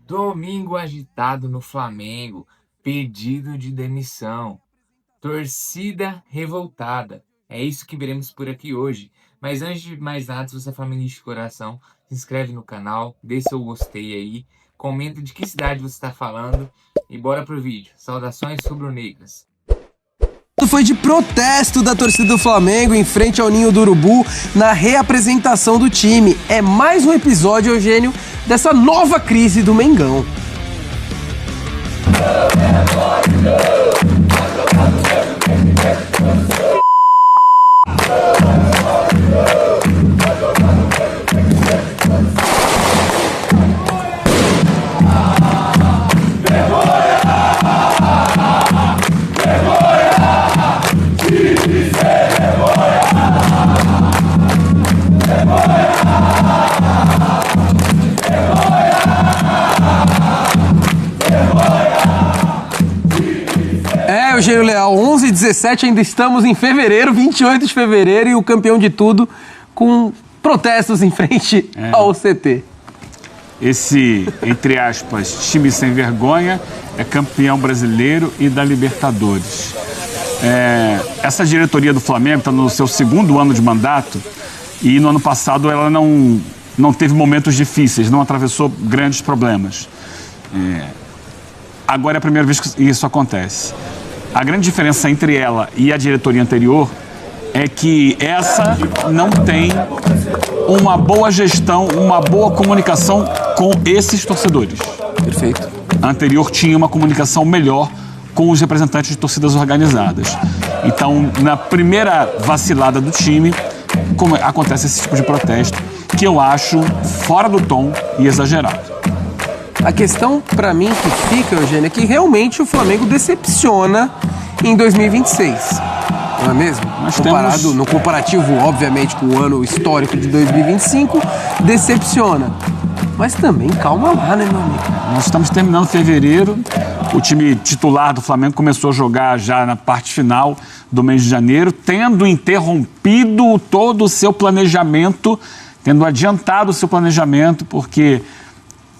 Domingo agitado no Flamengo, pedido de demissão, torcida revoltada. É isso que veremos por aqui hoje. Mas antes de mais nada, se você é flamenguista de coração, se inscreve no canal, deixa seu gostei aí, comenta de que cidade você está falando e bora pro vídeo. Saudações rubro-negras. Foi de protesto da torcida do Flamengo em frente ao Ninho do Urubu na reapresentação do time. É mais um episódio, Eugênio, dessa nova crise do Mengão. Eugênio Leal, 11 e 17, ainda estamos em fevereiro, 28 de fevereiro, e o campeão de tudo com protestos em frente ao CT. Esse, entre aspas, time sem vergonha é campeão brasileiro e da Libertadores. Essa diretoria do Flamengo está no seu segundo ano de mandato e no ano passado ela não teve momentos difíceis, não atravessou grandes problemas. Agora é a primeira vez que isso acontece. A grande diferença entre ela e a diretoria anterior é que essa não tem uma boa gestão, uma boa comunicação com esses torcedores. Perfeito. A anterior tinha uma comunicação melhor com os representantes de torcidas organizadas. Então, na primeira vacilada do time, acontece esse tipo de protesto, que eu acho fora do tom e exagerado. A questão, pra mim, que fica, Eugênio, é que realmente o Flamengo decepciona em 2026. Não é mesmo? No comparativo, obviamente, com o ano histórico de 2025, decepciona. Mas também, calma lá, né, meu amigo? Nós estamos terminando fevereiro, o time titular do Flamengo começou a jogar já na parte final do mês de janeiro, tendo interrompido todo o seu planejamento, tendo adiantado o seu planejamento, porque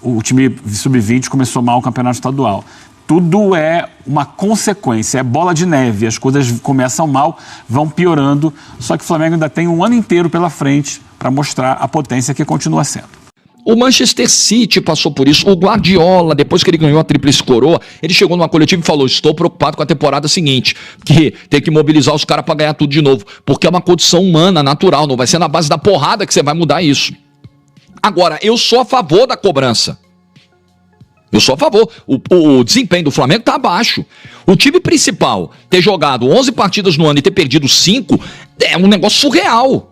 o time sub-20 começou mal o campeonato estadual. Tudo é uma consequência, é bola de neve. As coisas começam mal, vão piorando. Só que o Flamengo ainda tem um ano inteiro pela frente para mostrar a potência que continua sendo. O Manchester City passou por isso. O Guardiola, depois que ele ganhou a tríplice coroa, ele chegou numa coletiva e falou: estou preocupado com a temporada seguinte, que tem que mobilizar os caras para ganhar tudo de novo, porque é uma condição humana, natural, não vai ser na base da porrada que você vai mudar isso. Agora, eu sou a favor da cobrança. Eu sou a favor. O desempenho do Flamengo está abaixo. O time principal ter jogado 11 partidas no ano e ter perdido 5 é um negócio surreal.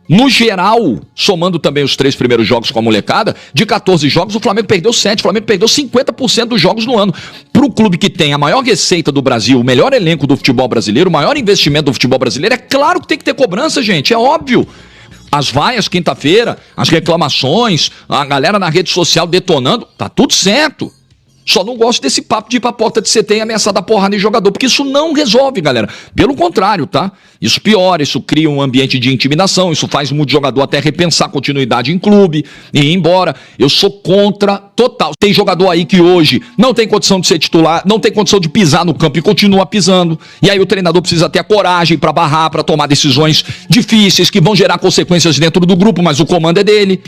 No geral, somando também os 3 primeiros jogos com a molecada, de 14 jogos, o Flamengo perdeu 7. O Flamengo perdeu 50% dos jogos no ano. Para o clube que tem a maior receita do Brasil, o melhor elenco do futebol brasileiro, o maior investimento do futebol brasileiro, é claro que tem que ter cobrança, gente. É óbvio. As vaias quinta-feira, as reclamações, a galera na rede social detonando, tá tudo certo. Só não gosto desse papo de ir pra porta de CT e ameaçar dar porrada em jogador, porque isso não resolve, galera. Pelo contrário, tá? Isso piora, isso cria um ambiente de intimidação, isso faz muito jogador até repensar a continuidade em clube e ir embora. Eu sou contra total. Tem jogador aí que hoje não tem condição de ser titular, não tem condição de pisar no campo e continua pisando. E aí o treinador precisa ter a coragem pra barrar, pra tomar decisões difíceis que vão gerar consequências dentro do grupo, mas o comando é dele.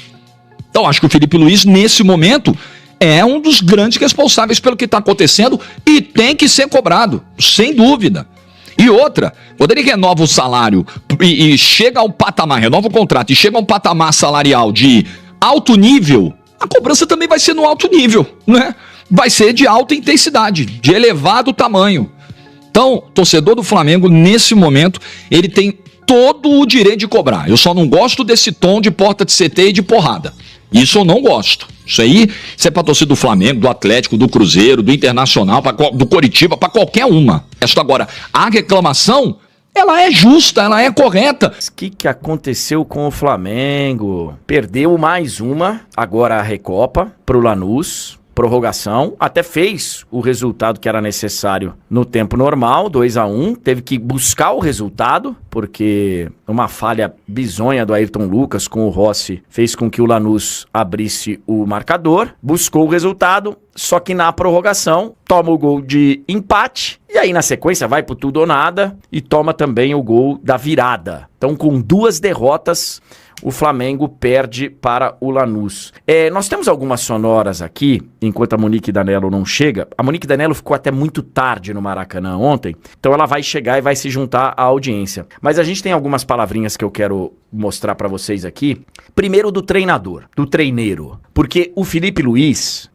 Então acho que o Felipe Luiz, nesse momento, é um dos grandes responsáveis pelo que está acontecendo e tem que ser cobrado, sem dúvida. E outra, quando ele renova o salário e chega ao patamar, renova o contrato e chega a um patamar salarial de alto nível, a cobrança também vai ser no alto nível, né? Vai ser de alta intensidade, de elevado tamanho. Então, torcedor do Flamengo, nesse momento, ele tem todo o direito de cobrar. Eu só não gosto desse tom de porta de CT e de porrada. Isso eu não gosto. Isso é pra torcida do Flamengo, do Atlético, do Cruzeiro, do Internacional, do Coritiba, pra qualquer uma. Agora, a reclamação, ela é justa, ela é correta. O que aconteceu com o Flamengo? Perdeu mais uma, agora a Recopa, pro Lanús, prorrogação, até fez o resultado que era necessário no tempo normal, 2-1, teve que buscar o resultado, porque uma falha bizonha do Ayrton Lucas com o Rossi fez com que o Lanús abrisse o marcador, buscou o resultado, só que na prorrogação toma o gol de empate, e aí na sequência vai pro tudo ou nada e toma também o gol da virada. Então com 2 derrotas, o Flamengo perde para o Lanús. Nós temos algumas sonoras aqui, enquanto a Monique Danello não chega. A Monique Danello ficou até muito tarde no Maracanã ontem, então ela vai chegar e vai se juntar à audiência. Mas a gente tem algumas palavrinhas que eu quero mostrar para vocês aqui. Primeiro do treinador, do treineiro. Porque o Felipe Luiz,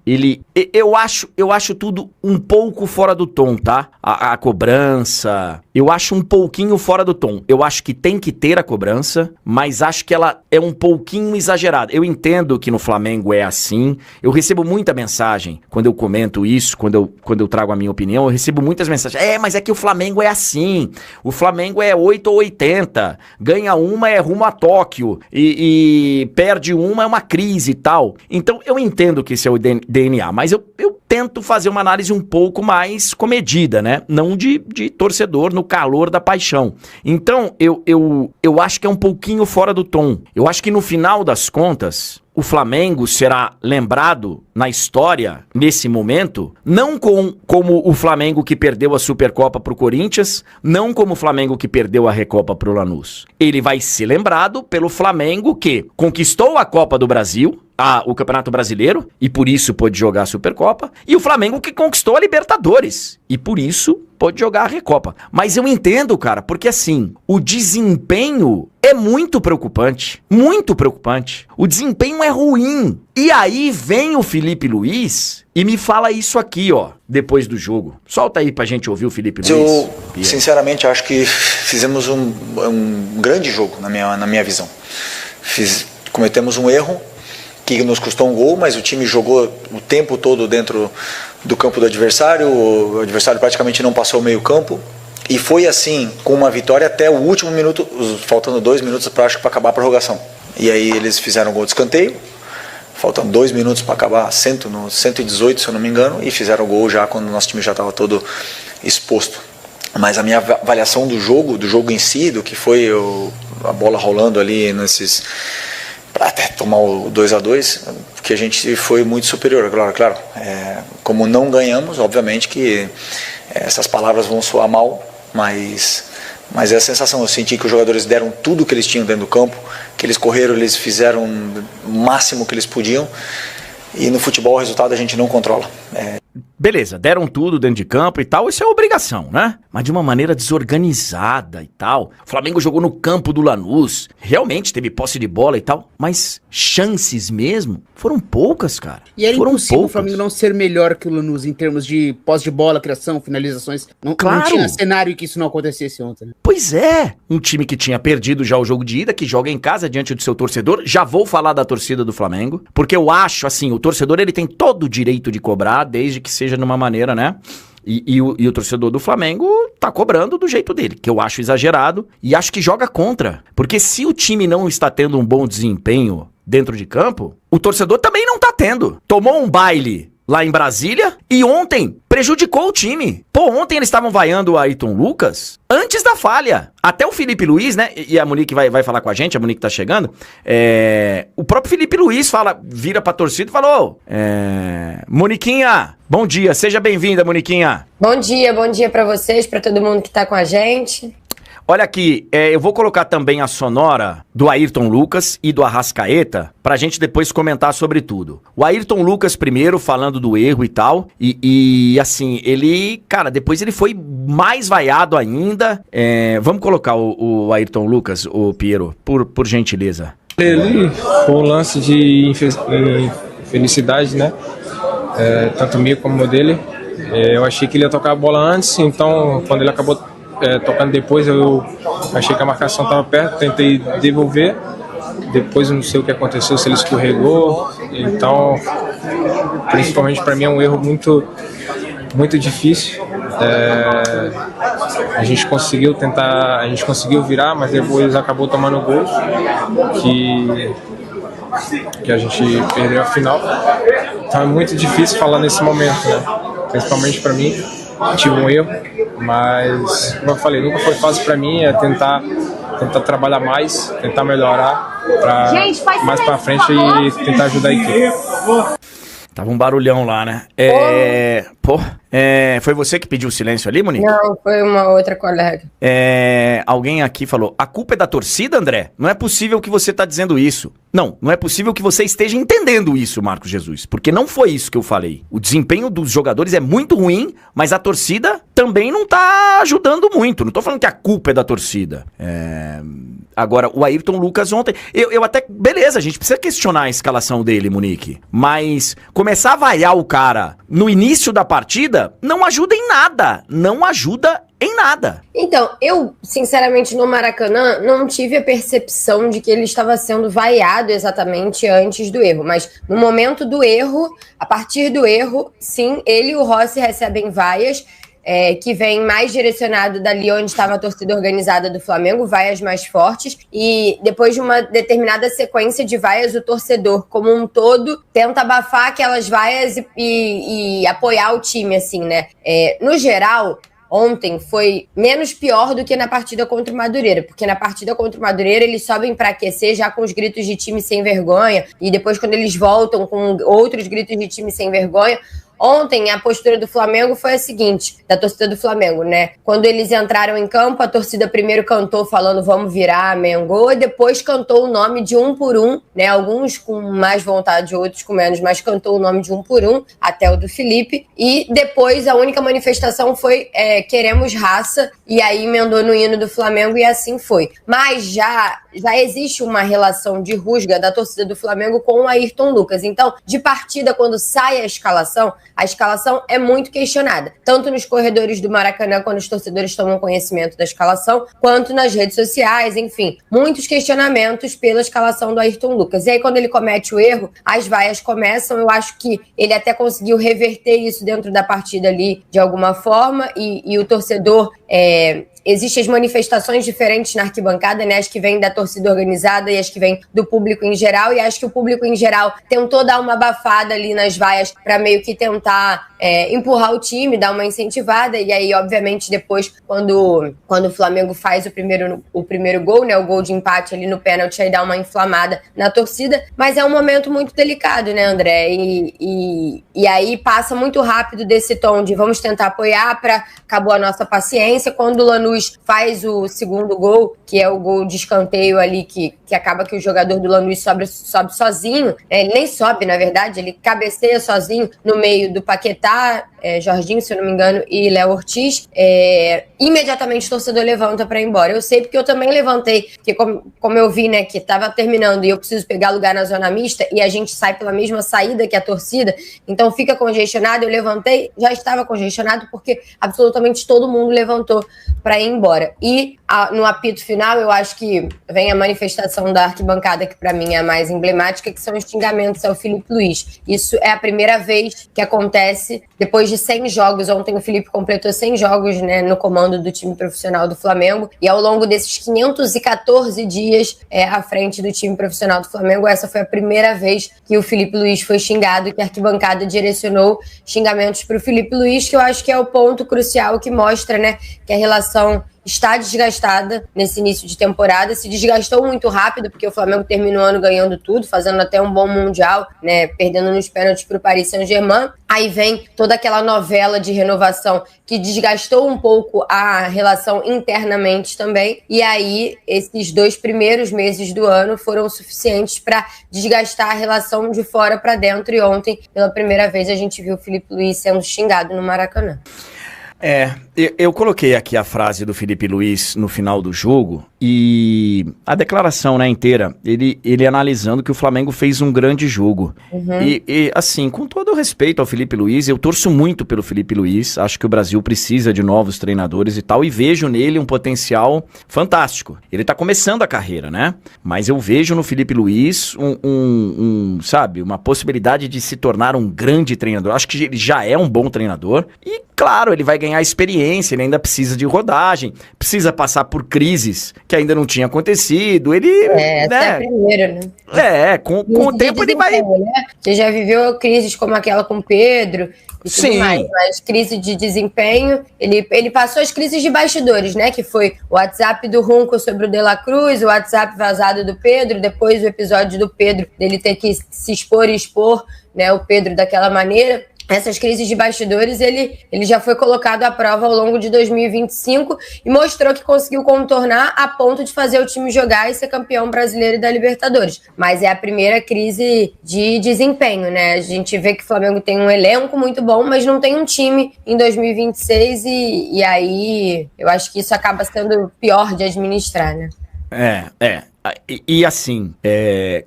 eu acho tudo um pouco fora do tom, tá? A cobrança, eu acho um pouquinho fora do tom. Eu acho que tem que ter a cobrança, mas acho que ela é um pouquinho exagerada. Eu entendo que no Flamengo é assim. Eu recebo muita mensagem quando eu comento isso, quando eu trago a minha opinião, eu recebo muitas mensagens. Mas é que o Flamengo é assim. O Flamengo é 8 ou 80. Ganha uma, é rumo a Tóquio. E perde uma, é uma crise e tal. Então eu entendo que esse é o DNA, mas eu tento fazer uma análise um pouco mais comedida, né? Não de torcedor no calor da paixão. Então eu acho que é um pouquinho fora do tom. Eu acho que no final das contas, o Flamengo será lembrado na história, nesse momento, não como o Flamengo que perdeu a Supercopa pro Corinthians, não como o Flamengo que perdeu a Recopa pro Lanús. Ele vai ser lembrado pelo Flamengo que conquistou a Copa do Brasil, o Campeonato Brasileiro, e por isso pôde jogar a Supercopa, e o Flamengo que conquistou a Libertadores, e por isso pôde jogar a Recopa. Mas eu entendo, cara, porque assim, o desempenho é muito preocupante, muito preocupante. O desempenho é ruim. E aí vem o Felipe Luiz e me fala isso aqui, ó, depois do jogo. Solta aí pra gente ouvir o Felipe Luiz. Eu, sinceramente, acho que fizemos um grande jogo, na minha visão. Cometemos um erro que nos custou um gol, mas o time jogou o tempo todo dentro do campo do adversário, o adversário praticamente não passou o meio campo, e foi assim, com uma vitória até o último minuto, faltando 2 minutos para acabar a prorrogação. E aí eles fizeram um gol de escanteio, faltando 2 minutos para acabar, no 118, se eu não me engano, e fizeram o gol já quando o nosso time já estava todo exposto. Mas a minha avaliação do jogo em si, do que foi a bola rolando ali para até tomar o 2-2, que a gente foi muito superior, claro. Como não ganhamos, obviamente que essas palavras vão soar mal, mas é a sensação. Eu senti que os jogadores deram tudo que eles tinham dentro do campo, que eles correram, eles fizeram o máximo que eles podiam, e no futebol o resultado a gente não controla. Beleza, deram tudo dentro de campo e tal, isso é obrigação, né? Mas de uma maneira desorganizada e tal. O Flamengo jogou no campo do Lanús, realmente teve posse de bola e tal, mas chances mesmo foram poucas, cara. E era foram impossível poucas. o Flamengo não ser melhor que o Lanús em termos de posse de bola, criação, finalizações. Não tinha cenário que isso não acontecesse ontem. Né? Pois é, um time que tinha perdido já o jogo de ida, que joga em casa diante do seu torcedor. Já vou falar da torcida do Flamengo, porque eu acho assim, o torcedor ele tem todo o direito de cobrar, desde que seja numa maneira, né? E o torcedor do Flamengo tá cobrando do jeito dele, que eu acho exagerado e acho que joga contra. Porque se o time não está tendo um bom desempenho dentro de campo, o torcedor também não tá tendo. Tomou um baile lá em Brasília e ontem prejudicou o time. Pô, ontem eles estavam vaiando o Ayrton Lucas antes da falha. Até o Felipe Luiz, né? E a Monique vai falar com a gente, a Monique tá chegando. O próprio Felipe Luiz vira pra torcida e falou: Moniquinha, bom dia, seja bem-vinda, Moniquinha. Bom dia pra vocês, pra todo mundo que tá com a gente. Olha aqui, eu vou colocar também a sonora do Ayrton Lucas e do Arrascaeta pra gente depois comentar sobre tudo. O Ayrton Lucas primeiro falando do erro e tal, e assim, ele, cara, depois ele foi mais vaiado ainda. Vamos colocar o Ayrton Lucas, o Piero, por gentileza. Ele foi um lance de infelicidade, né? Tanto meu como o dele. Eu achei que ele ia tocar a bola antes, então quando ele acabou tocando depois, eu achei que a marcação estava perto, tentei devolver. Depois eu não sei o que aconteceu, se ele escorregou. Então, principalmente para mim é um erro muito, muito difícil. A gente conseguiu virar, mas depois acabou tomando gol, que a gente perdeu a final. Então é muito difícil falar nesse momento, né? Principalmente para mim, tive um erro, mas como eu falei, nunca foi fácil para mim, é tentar trabalhar mais, tentar melhorar para mais para frente e tentar ajudar a equipe. Tava um barulhão lá, né? Foi você que pediu silêncio ali, Monique? Não, foi uma outra colega. Alguém aqui falou, a culpa é da torcida, André? Não é possível que você tá dizendo isso. Não é possível que você esteja entendendo isso, Marcos Jesus, porque não foi isso que eu falei. O desempenho dos jogadores é muito ruim, mas a torcida também não tá ajudando muito. Não tô falando que a culpa é da torcida. Agora, o Ayrton Lucas ontem... Eu até... Beleza, a gente precisa questionar a escalação dele, Monique. Mas começar a vaiar o cara no início da partida não ajuda em nada. Não ajuda em nada. Então, eu, sinceramente, no Maracanã, não tive a percepção de que ele estava sendo vaiado exatamente antes do erro. Mas no momento do erro, a partir do erro, sim, ele e o Rossi recebem vaias. Que vem mais direcionado dali onde estava a torcida organizada do Flamengo, vaias mais fortes, e depois de uma determinada sequência de vaias, o torcedor, como um todo, tenta abafar aquelas vaias e apoiar o time, assim, né? No geral, ontem foi menos pior do que na partida contra o Madureira, porque na partida contra o Madureira eles sobem para aquecer já com os gritos de time sem vergonha, e depois quando eles voltam com outros gritos de time sem vergonha. Ontem, a postura do Flamengo foi a seguinte, da torcida do Flamengo, né? Quando eles entraram em campo, a torcida primeiro cantou falando vamos virar, Mengo, e depois cantou o nome de um por um, né? Alguns com mais vontade, outros com menos, mas cantou o nome de um por um, até o do Felipe. E depois a única manifestação foi queremos raça, e aí emendou no hino do Flamengo e assim foi. Mas já existe uma relação de rusga da torcida do Flamengo com o Ayrton Lucas. Então, de partida, quando sai a escalação é muito questionada, tanto nos corredores do Maracanã, quando os torcedores tomam conhecimento da escalação, quanto nas redes sociais, enfim, muitos questionamentos pela escalação do Ayrton Lucas. E aí, quando ele comete o erro, as vaias começam. Eu acho que ele até conseguiu reverter isso dentro da partida ali, de alguma forma, e o torcedor... Existem as manifestações diferentes na arquibancada, né? As que vêm da torcida organizada e as que vêm do público em geral. E acho que o público em geral tentou dar uma abafada ali nas vaias para meio que tentar empurrar o time, dar uma incentivada. E aí, obviamente, depois, quando o Flamengo faz o primeiro gol, né? O gol de empate ali no pênalti, aí dá uma inflamada na torcida. Mas é um momento muito delicado, né, André? E aí passa muito rápido desse tom de vamos tentar apoiar para acabou a nossa paciência. Quando o Lanús faz o segundo gol, que é o gol de escanteio ali, que acaba que o jogador do Lanús sobe sozinho, ele nem sobe, na verdade, ele cabeceia sozinho no meio do Paquetá, Jorginho, se eu não me engano, e Léo Ortiz, imediatamente o torcedor levanta para ir embora. Eu sei porque eu também levantei, porque como eu vi, né, que estava terminando e eu preciso pegar lugar na zona mista e a gente sai pela mesma saída que a torcida, então fica congestionado. Eu levantei, já estava congestionado porque absolutamente todo mundo levantou para ir embora. E no apito final, eu acho que vem a manifestação da arquibancada, que para mim é a mais emblemática, que são os xingamentos ao Felipe Luiz. Isso é a primeira vez que acontece depois de 100 jogos. Ontem o Felipe completou 100 jogos, né, no comando do time profissional do Flamengo, e ao longo desses 514 dias à frente do time profissional do Flamengo, essa foi a primeira vez que o Felipe Luiz foi xingado, que a arquibancada direcionou xingamentos para o Felipe Luiz, que eu acho que é o ponto crucial que mostra, né, que a relação está desgastada nesse início de temporada, se desgastou muito rápido, porque o Flamengo terminou o ano ganhando tudo, fazendo até um bom Mundial, né, perdendo nos pênaltis para o Paris Saint-Germain. Aí vem toda aquela novela de renovação que desgastou um pouco a relação internamente também, e aí esses 2 primeiros meses do ano foram suficientes para desgastar a relação de fora para dentro, e ontem, pela primeira vez, a gente viu o Felipe Luiz sendo xingado no Maracanã. Eu coloquei aqui a frase do Felipe Luiz no final do jogo e a declaração, né, inteira, ele analisando que o Flamengo fez um grande jogo. E assim, com todo o respeito ao Felipe Luiz, eu torço muito pelo Felipe Luiz, acho que o Brasil precisa de novos treinadores e tal, e vejo nele um potencial fantástico. Ele tá começando a carreira, né? Mas eu vejo no Felipe Luiz sabe, uma possibilidade de se tornar um grande treinador. Acho que ele já é um bom treinador e claro, ele vai ganhar experiência, ele ainda precisa de rodagem, precisa passar por crises que ainda não tinha acontecido, ele... Essa é a primeira, né? Com o tempo ele vai... Né? Você já viveu crises como aquela com o Pedro e tudo Sim. mais, mas crise de desempenho, ele passou as crises de bastidores, né? Que foi o WhatsApp do Runco sobre o De La Cruz, o WhatsApp vazado do Pedro, depois o episódio do Pedro, dele ter que se expor e expor, né, o Pedro daquela maneira. Essas crises de bastidores, ele já foi colocado à prova ao longo de 2025 e mostrou que conseguiu contornar a ponto de fazer o time jogar e ser campeão brasileiro e da Libertadores. Mas é a primeira crise de desempenho, né? A gente vê que o Flamengo tem um elenco muito bom, mas não tem um time em 2026 e aí eu acho que isso acaba sendo pior de administrar, né? E assim,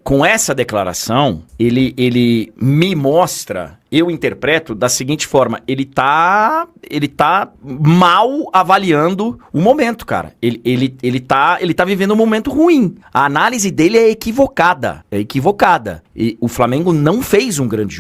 com essa declaração, ele me mostra, eu interpreto da seguinte forma, ele tá mal avaliando o momento, cara. Ele tá vivendo um momento ruim. A análise dele é equivocada. E o Flamengo não fez um grande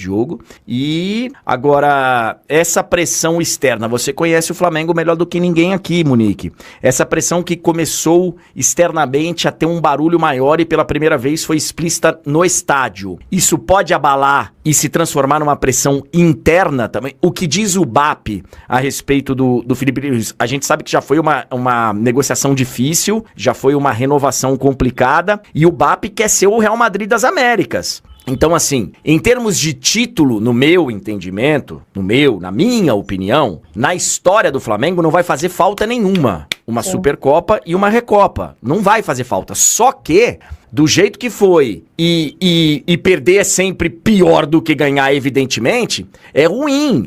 jogo. E agora, essa pressão externa, você conhece o Flamengo melhor do que ninguém aqui, Monique. Essa pressão que começou externamente a ter um barulho maior e pela primeira vez foi explícita no estádio. Isso pode abalar e se transformar numa pressão interna também? O que diz o BAP a respeito do Felipe Luiz? A gente sabe que já foi uma negociação difícil, já foi uma renovação complicada, e o BAP quer ser o Real Madrid das Américas. Então, assim, em termos de título, no meu entendimento, na minha opinião, na história do Flamengo não vai fazer falta nenhuma. Uma Supercopa e uma Recopa. Não vai fazer falta. Só que, do jeito que foi, e perder é sempre pior do que ganhar, evidentemente, é ruim.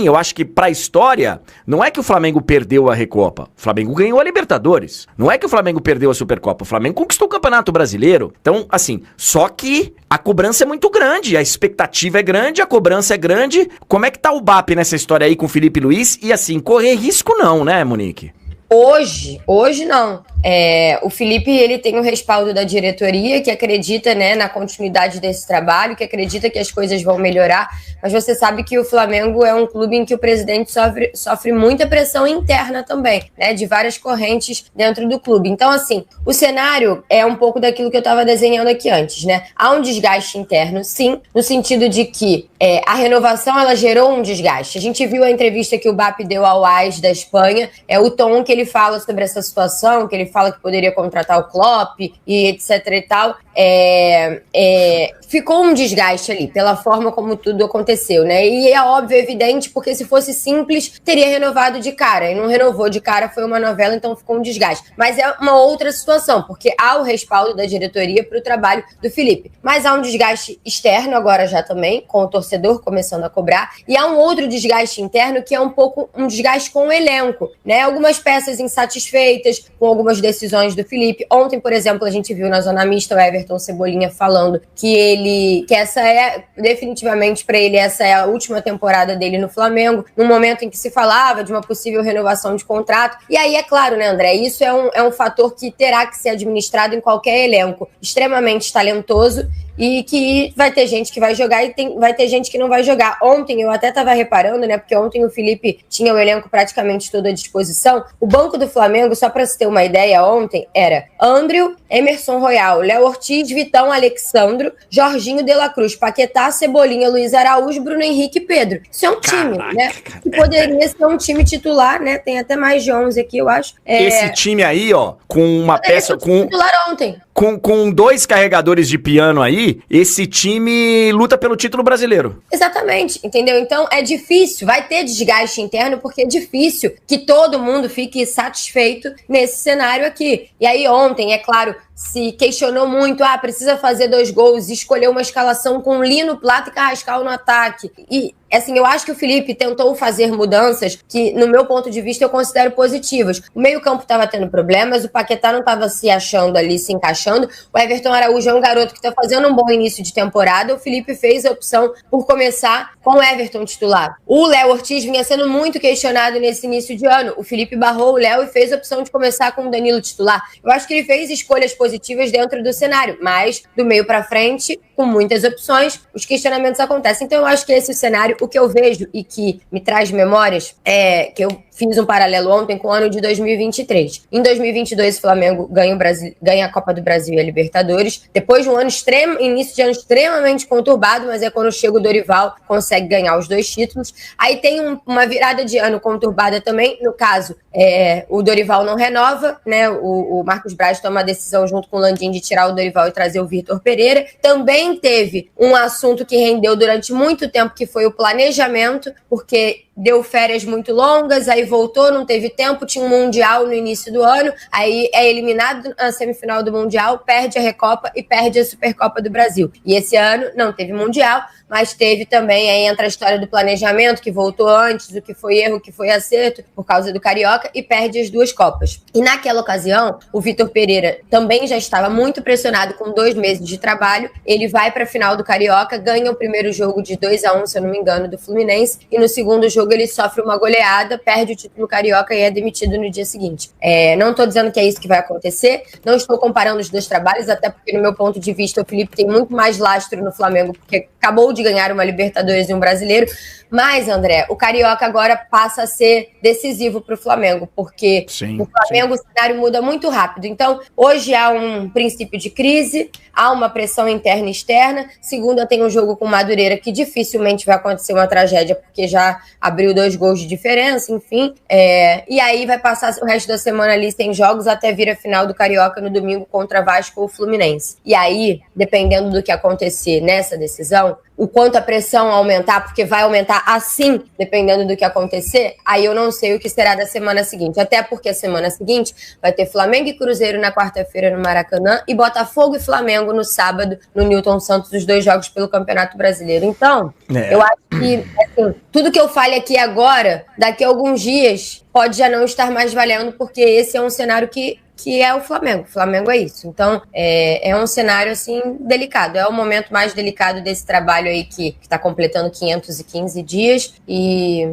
Eu acho que pra história, não é que o Flamengo perdeu a Recopa. O Flamengo ganhou a Libertadores. Não é que o Flamengo perdeu a Supercopa. O Flamengo conquistou o Campeonato Brasileiro. Então, assim, só que a cobrança é muito grande, a expectativa é grande, a cobrança é grande. Como é que tá o BAP nessa história aí com o Felipe Luiz? E assim, correr risco não, né, Monique? Hoje não. O Felipe, ele tem o respaldo da diretoria, que acredita, né, na continuidade desse trabalho, que acredita que as coisas vão melhorar, mas você sabe que o Flamengo é um clube em que o presidente sofre muita pressão interna também, né, de várias correntes dentro do clube. Então, assim, o cenário é um pouco daquilo que eu estava desenhando aqui antes, né? Há um desgaste interno, sim, no sentido de que a renovação, ela gerou um desgaste. A gente viu a entrevista que o BAP deu ao AS da Espanha, o tom que ele fala sobre essa situação, que ele fala que poderia contratar o Klopp e etc e tal, ficou um desgaste ali, pela forma como tudo aconteceu, né? E é óbvio, evidente, porque se fosse simples, teria renovado de cara, e não renovou de cara, foi uma novela, então ficou um desgaste. Mas é uma outra situação, porque há o respaldo da diretoria para o trabalho do Felipe. Mas há um desgaste externo agora já também, com o torcedor começando a cobrar, e há um outro desgaste interno, que é um pouco um desgaste com o elenco, né? Algumas peças insatisfeitas com algumas decisões do Felipe. Ontem, por exemplo, a gente viu na Zona Mista o Everton Cebolinha falando que essa definitivamente para ele, essa é a última temporada dele no Flamengo, num momento em que se falava de uma possível renovação de contrato. E aí, é claro, né, André, isso é um fator que terá que ser administrado em qualquer elenco extremamente talentoso, e que vai ter gente que vai jogar e vai ter gente que não vai jogar. Ontem eu até estava reparando, né, porque ontem o Felipe tinha o elenco praticamente todo à disposição. O banco do Flamengo, só para você ter uma ideia, ontem era André, Emerson Royal, Léo Ortiz, Vitão, Alexandro, Jorginho, De La Cruz, Paquetá, Cebolinha, Luiz Araújo, Bruno Henrique e Pedro. Isso é um time, né, que poderia ser um time titular, né, tem até mais de 11 aqui, eu acho. Esse time aí, ó, com uma peça... titular ontem. Com 2 carregadores de piano aí, esse time luta pelo título brasileiro. Exatamente, entendeu? Então é difícil, vai ter desgaste interno, porque é difícil que todo mundo fique satisfeito nesse cenário aqui. E aí ontem, é claro, se questionou muito, precisa fazer 2 gols, escolheu uma escalação com Lino, Plata e Carrascal no ataque. E, assim, eu acho que o Felipe tentou fazer mudanças que, no meu ponto de vista, eu considero positivas. O meio-campo estava tendo problemas, o Paquetá não estava se achando ali, se encaixando. O Everton Araújo é um garoto que está fazendo um bom início de temporada. O Felipe fez a opção por começar com o Everton titular. O Léo Ortiz vinha sendo muito questionado nesse início de ano. O Felipe barrou o Léo e fez a opção de começar com o Danilo titular. Eu acho que ele fez escolhas positivas dentro do cenário, mas do meio para frente com muitas opções, os questionamentos acontecem. Então eu acho que esse é o cenário. O que eu vejo e que me traz memórias é que eu fiz um paralelo ontem com o ano de 2023. Em 2022, o Flamengo ganha a Copa do Brasil e a Libertadores. Depois de um ano início de ano extremamente conturbado, mas é quando chega o Dorival, consegue ganhar os 2 títulos. Aí tem uma virada de ano conturbada também. No caso, o Dorival não renova, né? O Marcos Braz toma a decisão junto com o Landim de tirar o Dorival e trazer o Vitor Pereira. Também teve um assunto que rendeu durante muito tempo, que foi o planejamento, porque deu férias muito longas, aí voltou, não teve tempo, tinha um Mundial no início do ano, aí é eliminado na semifinal do Mundial, perde a Recopa e perde a Supercopa do Brasil. E esse ano não teve Mundial, mas teve também, aí entra a história do planejamento, que voltou antes, o que foi erro, o que foi acerto, por causa do Carioca, e perde as 2 Copas. E naquela ocasião, o Vitor Pereira também já estava muito pressionado, com 2 meses de trabalho, ele vai para a final do Carioca, ganha o primeiro jogo de 2-1, se eu não me engano, do Fluminense, e no segundo jogo ele sofre uma goleada, perde o título carioca e é demitido no dia seguinte. Não estou dizendo que é isso que vai acontecer, não estou comparando os 2 trabalhos, até porque, no meu ponto de vista, o Felipe tem muito mais lastro no Flamengo, porque acabou de ganhar uma Libertadores e um Brasileiro. Mas, André, o Carioca agora passa a ser decisivo para o Flamengo, porque o Flamengo, o cenário muda muito rápido. Então, hoje há um princípio de crise, há uma pressão interna e externa. Segunda, tem um jogo com o Madureira, que dificilmente vai acontecer uma tragédia, porque já abriu 2 gols de diferença, enfim. E aí vai passar o resto da semana ali sem jogos, até vir a final do Carioca no domingo contra Vasco ou Fluminense. E aí, dependendo do que acontecer nessa decisão, o quanto a pressão aumentar, porque vai aumentar assim, dependendo do que acontecer, aí eu não sei o que será da semana seguinte. Até porque a semana seguinte vai ter Flamengo e Cruzeiro na quarta-feira no Maracanã e Botafogo e Flamengo no sábado no Newton Santos, os 2 jogos pelo Campeonato Brasileiro. Então, eu acho que assim, tudo que eu fale aqui agora, daqui a alguns dias, pode já não estar mais valendo, porque esse é um cenário que é o Flamengo. O Flamengo é isso. Então, é um cenário, assim, delicado. É o momento mais delicado desse trabalho aí que está completando 515 dias e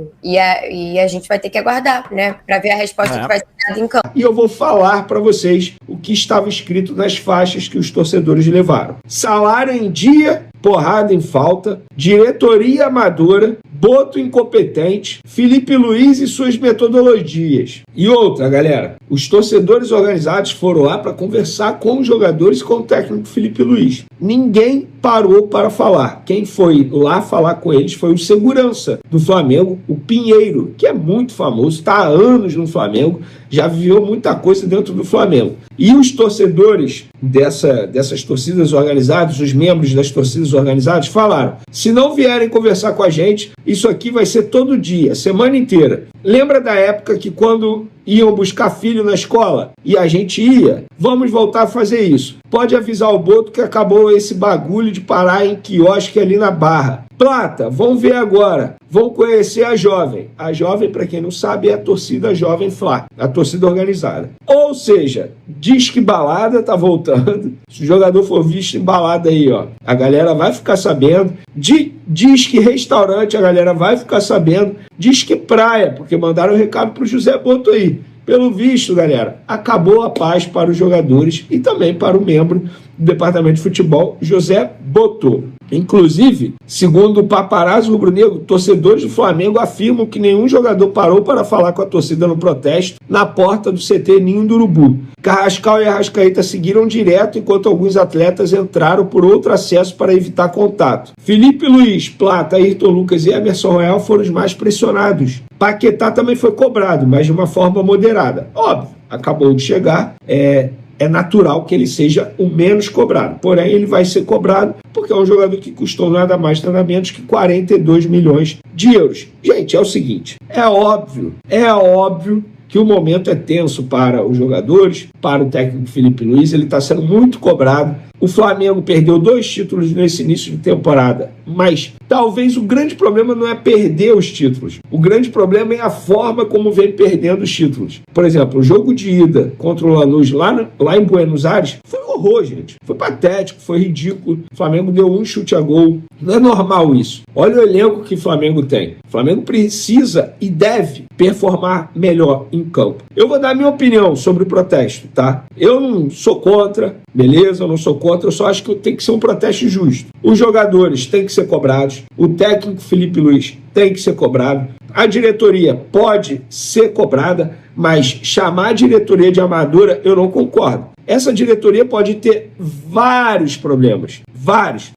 a gente vai ter que aguardar, né? Para ver a resposta que vai ser dada em campo. E eu vou falar para vocês o que estava escrito nas faixas que os torcedores levaram. Salário em dia, porrada em falta, diretoria amadora, Boto incompetente, Felipe Luiz e suas metodologias. E outra, galera, os torcedores organizados foram lá para conversar com os jogadores e com o técnico Felipe Luiz. Ninguém parou para falar. Quem foi lá falar com eles foi o segurança do Flamengo, o Pinheiro, que é muito famoso, está há anos no Flamengo, já viveu muita coisa dentro do Flamengo. E os torcedores dessas torcidas organizadas, os membros das torcidas organizadas, falaram: se não vierem conversar com a gente, isso aqui vai ser todo dia, semana inteira. Lembra da época que quando iam buscar filho na escola e a gente ia? Vamos voltar a fazer isso. Pode avisar o Boto que acabou esse bagulho de parar em quiosque ali na Barra. Plata, vão ver agora. Vão conhecer a Jovem. A Jovem, para quem não sabe, é a torcida Jovem Flá, a torcida organizada. Ou seja, diz que balada tá voltando. Se o jogador for visto em balada aí, ó, a galera vai ficar sabendo. Diz que restaurante, a galera vai ficar sabendo. Diz que praia, porque mandaram um recado pro José Boto aí. Pelo visto, galera, acabou a paz para os jogadores e também para o membro do departamento de futebol, José Boto. Inclusive, segundo o paparazzo rubro-negro, torcedores do Flamengo afirmam que nenhum jogador parou para falar com a torcida no protesto na porta do CT Ninho do Urubu. Carrascal e Arrascaeta seguiram direto, enquanto alguns atletas entraram por outro acesso para evitar contato. Felipe Luiz, Plata, Ayrton Lucas e Emerson Royal foram os mais pressionados. Paquetá também foi cobrado, mas de uma forma moderada. Óbvio, acabou de chegar, é natural que ele seja o menos cobrado. Porém, ele vai ser cobrado porque é um jogador que custou nada mais, nada menos que 42 milhões de euros. Gente, é o seguinte, é óbvio que o momento é tenso para os jogadores, para o técnico Felipe Luiz, ele está sendo muito cobrado. O Flamengo perdeu 2 títulos nesse início de temporada, mas talvez o grande problema não é perder os títulos. O grande problema é a forma como vem perdendo os títulos. Por exemplo, o jogo de ida contra o Lanús lá em Buenos Aires foi horror, gente. Foi patético, foi ridículo. O Flamengo deu um chute a gol. Não é normal isso. Olha o elenco que o Flamengo tem. O Flamengo precisa e deve performar melhor em campo. Eu vou dar minha opinião sobre o protesto, tá? Eu não sou contra, beleza? Eu não sou contra, eu só acho que tem que ser um protesto justo. Os jogadores têm que ser cobrados, o técnico Felipe Luiz tem que ser cobrado, a diretoria pode ser cobrada, mas chamar a diretoria de amadora eu não concordo. Essa diretoria pode ter vários problemas, vários.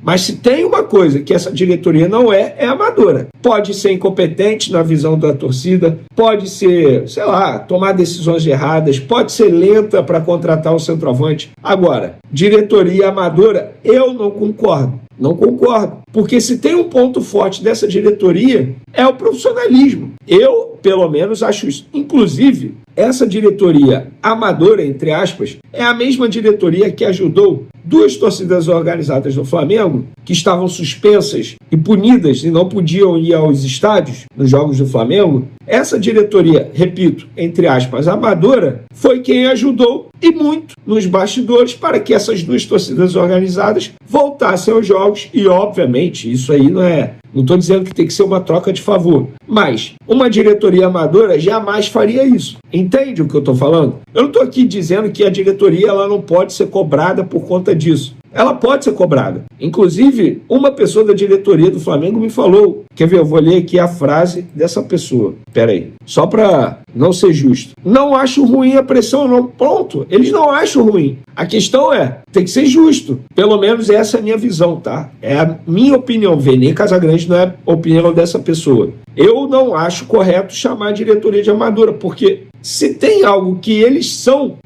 Mas se tem uma coisa que essa diretoria não é amadora. Pode ser incompetente na visão da torcida, pode ser, sei lá, tomar decisões erradas, pode ser lenta para contratar um centroavante. Agora, diretoria amadora, eu não concordo. Não concordo. Porque se tem um ponto forte dessa diretoria, é o profissionalismo. Eu, pelo menos, acho isso. Inclusive, essa diretoria amadora, entre aspas, é a mesma diretoria que ajudou duas torcidas organizadas do Flamengo, que estavam suspensas e punidas e não podiam ir aos estádios nos jogos do Flamengo. Essa diretoria, repito, entre aspas, amadora, foi quem ajudou e muito nos bastidores para que essas duas torcidas organizadas voltassem aos jogos e, obviamente, isso aí não estou dizendo que tem que ser uma troca de favor, mas uma diretoria amadora jamais faria isso. Entende o que eu estou falando? Eu não estou aqui dizendo que a diretoria ela não pode ser cobrada por conta disso. Ela pode ser cobrada. Inclusive, uma pessoa da diretoria do Flamengo me falou. Quer ver? Eu vou ler aqui a frase dessa pessoa. Pera aí. Só para não ser justo. Não acho ruim a pressão, não. Pronto. Eles não acham ruim. A questão tem que ser justo. Pelo menos essa é a minha visão, tá? É a minha opinião. Vene Casagrande não é a opinião dessa pessoa. Eu não acho correto chamar a diretoria de amadora, porque se tem algo que eles são,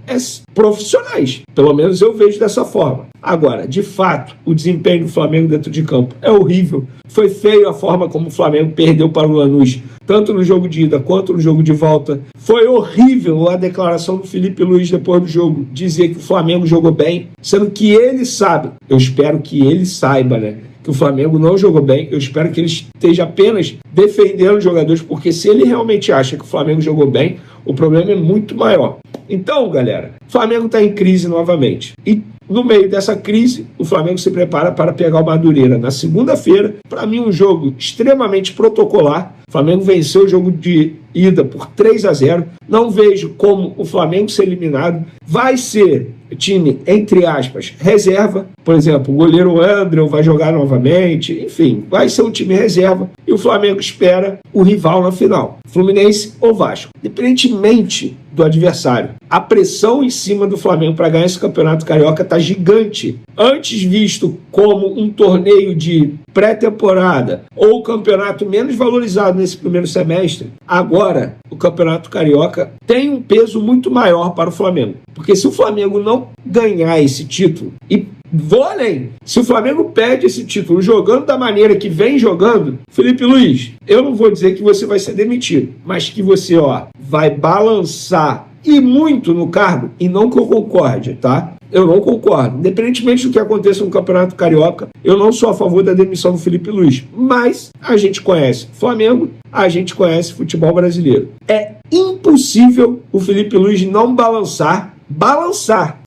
profissionais. Pelo menos eu vejo dessa forma. Agora, de fato, o desempenho do Flamengo dentro de campo é horrível. Foi feio a forma como o Flamengo perdeu para o Lanús, tanto no jogo de ida quanto no jogo de volta. Foi horrível a declaração do Felipe Luiz depois do jogo, dizer que o Flamengo jogou bem, sendo que ele sabe, eu espero que ele saiba, né, que o Flamengo não jogou bem. Eu espero que ele esteja apenas defendendo os jogadores, porque se ele realmente acha que o Flamengo jogou bem, o problema é muito maior. Então, galera, o Flamengo está em crise novamente. E no meio dessa crise, o Flamengo se prepara para pegar o Madureira na segunda-feira. Para mim, um jogo extremamente protocolar. O Flamengo venceu o jogo de ida por 3-0. Não vejo como o Flamengo ser eliminado. Vai ser time, entre aspas, reserva. Por exemplo, o goleiro André vai jogar novamente. Enfim, vai ser um time reserva. E o Flamengo espera o rival na final, Fluminense ou Vasco. Independentemente do adversário, a pressão em cima do Flamengo para ganhar esse campeonato carioca está gigante. Antes visto como um torneio de pré-temporada ou o campeonato menos valorizado nesse primeiro semestre, agora o campeonato carioca tem um peso muito maior para o Flamengo. Porque se o Flamengo não ganhar esse título, e vou além, se o Flamengo perde esse título jogando da maneira que vem jogando, Felipe Luiz, eu não vou dizer que você vai ser demitido, mas que você vai balançar e muito no cargo, e não que eu concorde, tá? Eu não concordo. Independentemente do que aconteça no Campeonato Carioca, eu não sou a favor da demissão do Felipe Luiz. Mas a gente conhece Flamengo, a gente conhece futebol brasileiro. É impossível o Felipe Luiz não balançar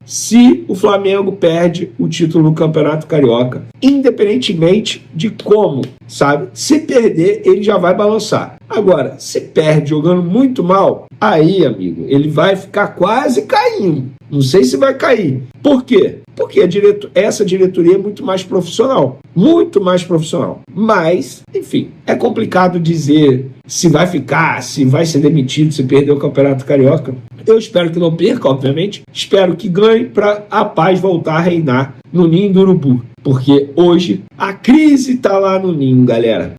se o Flamengo perde o título no Campeonato Carioca, independentemente de como, sabe? Se perder, ele já vai balançar. Agora, se perde jogando muito mal, aí, amigo, ele vai ficar quase caindo. Não sei se vai cair. Por quê? Porque essa diretoria é muito mais profissional. Muito mais profissional. Mas, enfim, é complicado dizer se vai ficar, se vai ser demitido, se perder o Campeonato Carioca. Eu espero que não perca, obviamente. Espero que ganhe para a paz voltar a reinar no ninho do urubu. Porque hoje a crise está lá no ninho, galera.